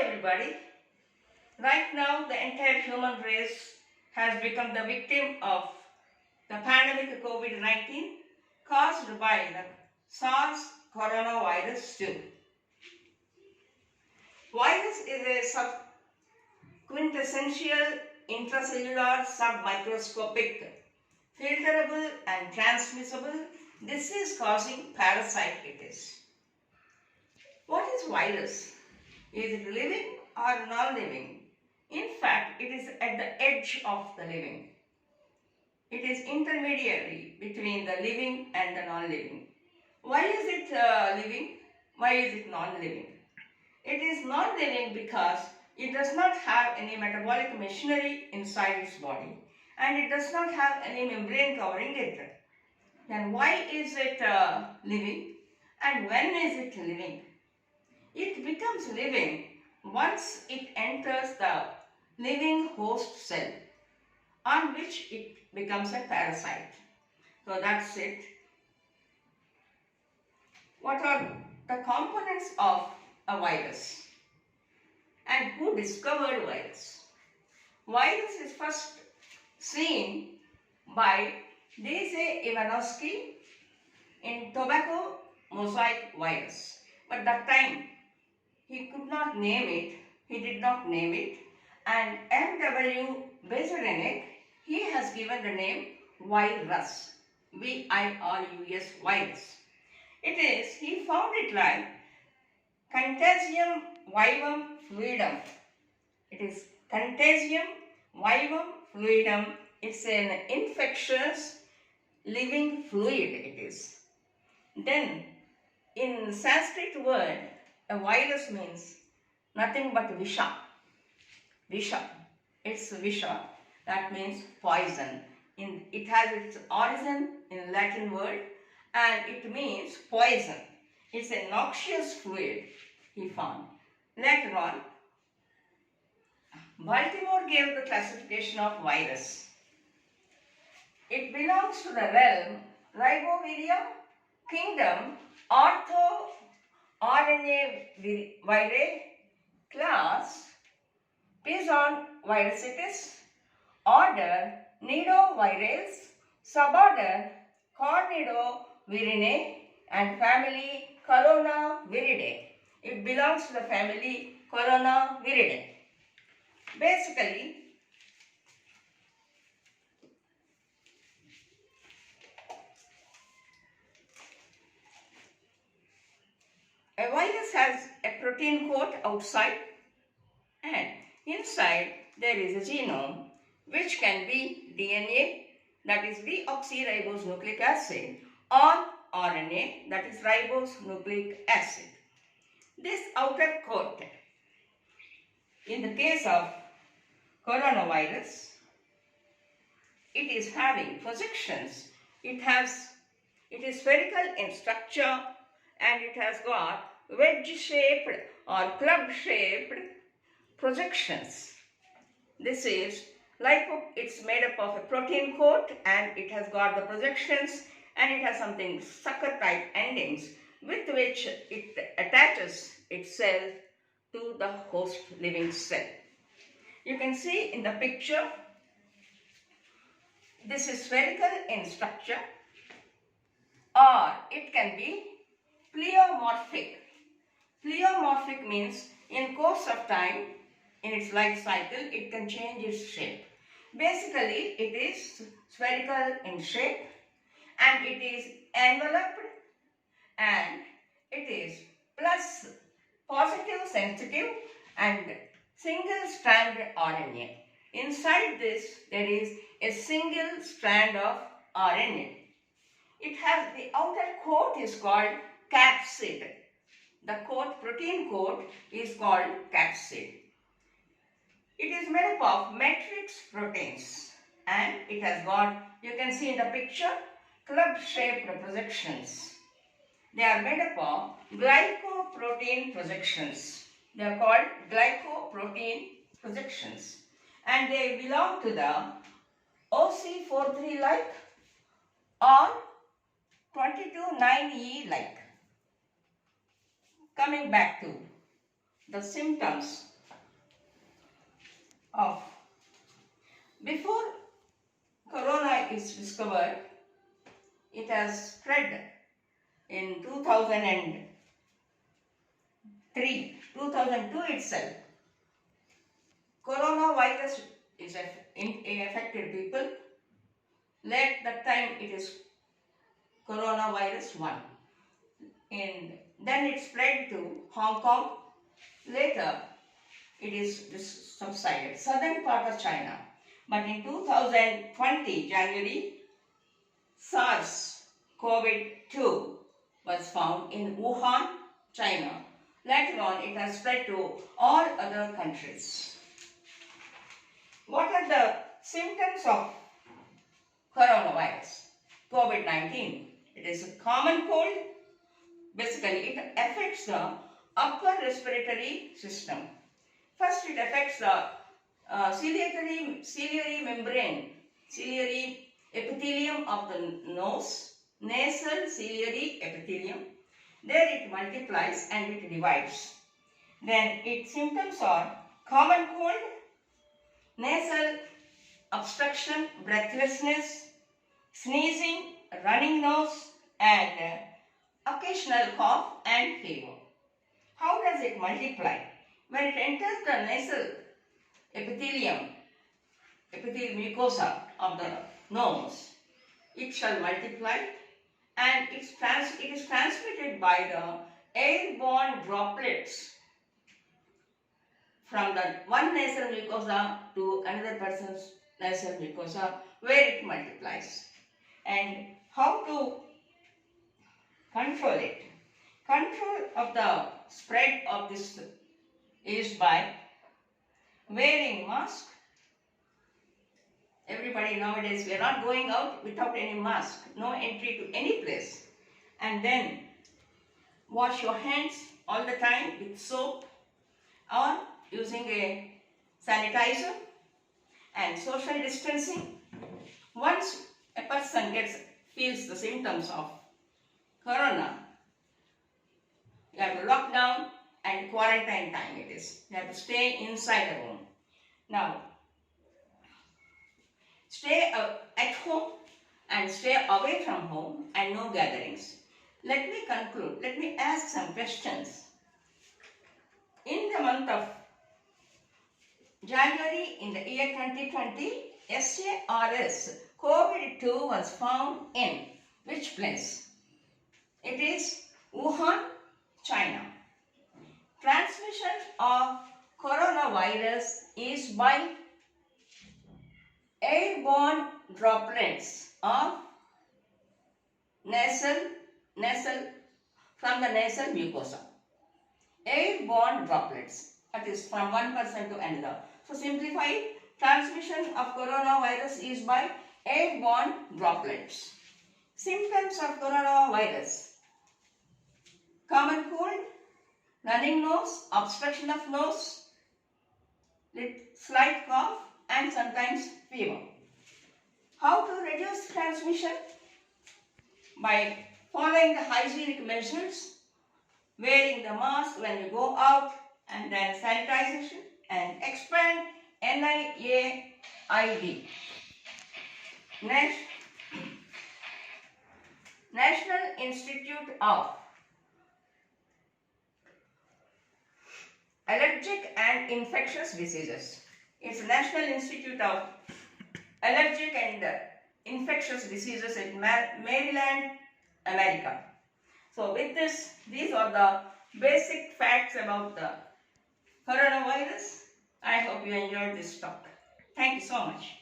everybody. Right now the entire human race has become the victim of the pandemic COVID-19 caused by the SARS coronavirus 2. Virus is a quintessential intracellular submicroscopic filterable and transmissible disease-causing parasite it is. What is virus? Is it living or non-living? In fact, it is at the edge of the living. It is intermediary between the living and the non-living. Why is it living? Why is it non-living? It is non-living because it does not have any metabolic machinery inside its body and it does not have any membrane covering it. Then why is it living and when is it living? It becomes living once it enters the living host cell on which it becomes a parasite. So that's it. What are the components of a virus and who discovered virus? Virus is first seen by D.C. Ivanovsky in tobacco mosaic virus, but that time he could not name it, he did not name it, and M.W. Bezrenek, he has given the name virus, V-I-R-U-S, virus. It is, he found it like Contagium vivum fluidum. It is Contagium vivum fluidum. It's an infectious living fluid it is. Then in Sanskrit word, a virus means nothing but visha. Visha. It's visha. That means poison. It has its origin in Latin word and it means poison. It's a noxious fluid he found. Later on, Baltimore gave the classification of virus. It belongs to the realm Ribovirium, kingdom RNA virae, class Pison virusitis, order Nidovirales, suborder Cornidovirinae, and family Coronaviridae. It belongs to the family Coronaviridae. Basically, a virus has a protein coat outside and inside there is a genome which can be DNA, that is deoxyribose nucleic acid, or RNA, that is ribose nucleic acid. This outer coat, in the case of coronavirus, it is having projections. It is spherical in structure and it has got wedge-shaped or club-shaped projections. This is it's made up of a protein coat and it has got the projections and it has something sucker-type endings with which it attaches itself to the host living cell. You can see in the picture, this is spherical in structure or it can be pleomorphic. Pleomorphic means in course of time, in its life cycle, it can change its shape. Basically, it is spherical in shape and it is enveloped and it is plus positive sensitive and single strand RNA. Inside this, there is a single strand of RNA. It has the outer coat is called CAPSID. The protein coat is called CAPSID. It is made up of matrix proteins and it has got, you can see in the picture, club-shaped projections. They are made up of GlycoProtein projections. They are called GlycoProtein projections and they belong to the OC43-like or 22-9E-like. Coming back to the symptoms of before corona is discovered, it has spread in 2002 itself. Coronavirus is affected people. At that time it is coronavirus 1. And then it spread to Hong Kong. Later it is subsided. Southern part of China. But in 2020 January, SARS COVID-2 was found in WUHAN, China. Later on it has spread to all other countries. What are the symptoms of coronavirus? COVID-19. It is a common cold. Basically, it affects the upper respiratory system. First, it affects the ciliary membrane, ciliary epithelium of the nose, nasal ciliary epithelium. There it multiplies and it divides. Then its symptoms are common cold, nasal obstruction, breathlessness, sneezing, running nose, and occasional cough and fever. How does it multiply? When it enters the nasal epithelium mucosa of the nose, it shall multiply, and it is transmitted by the airborne droplets from the one nasal mucosa to another person's nasal mucosa, where it multiplies. And how to control it? Control of the spread of this is by wearing mask. Everybody nowadays, we are not going out without any mask. No entry to any place. And then wash your hands all the time with soap or using a sanitizer, and social distancing. Once a person feels the symptoms of corona, you have to lock down, and quarantine time it is. You have to stay inside the room. Now, stay at home and stay away from home, and no gatherings. Let me conclude. Let me ask some questions. In the month of January in the year 2020, SARS COVID-2 was found in which place? It is WUHAN, China. Transmission of coronavirus is by airborne droplets of from the nasal mucosa. Airborne droplets. That is from one person to another. So simplify, transmission of coronavirus is by airborne droplets. Symptoms of coronavirus: common cold, running nose, obstruction of nose, slight cough, and sometimes fever. How to reduce transmission? By following the hygienic measures, wearing the mask when you go out, and then sanitization, and expand NIAID. National Institute of Allergic and Infectious Diseases. It's National Institute of Allergic and Infectious Diseases in Maryland, America. So with this, these are the basic facts about the coronavirus. I hope you enjoyed this talk. Thank you so much.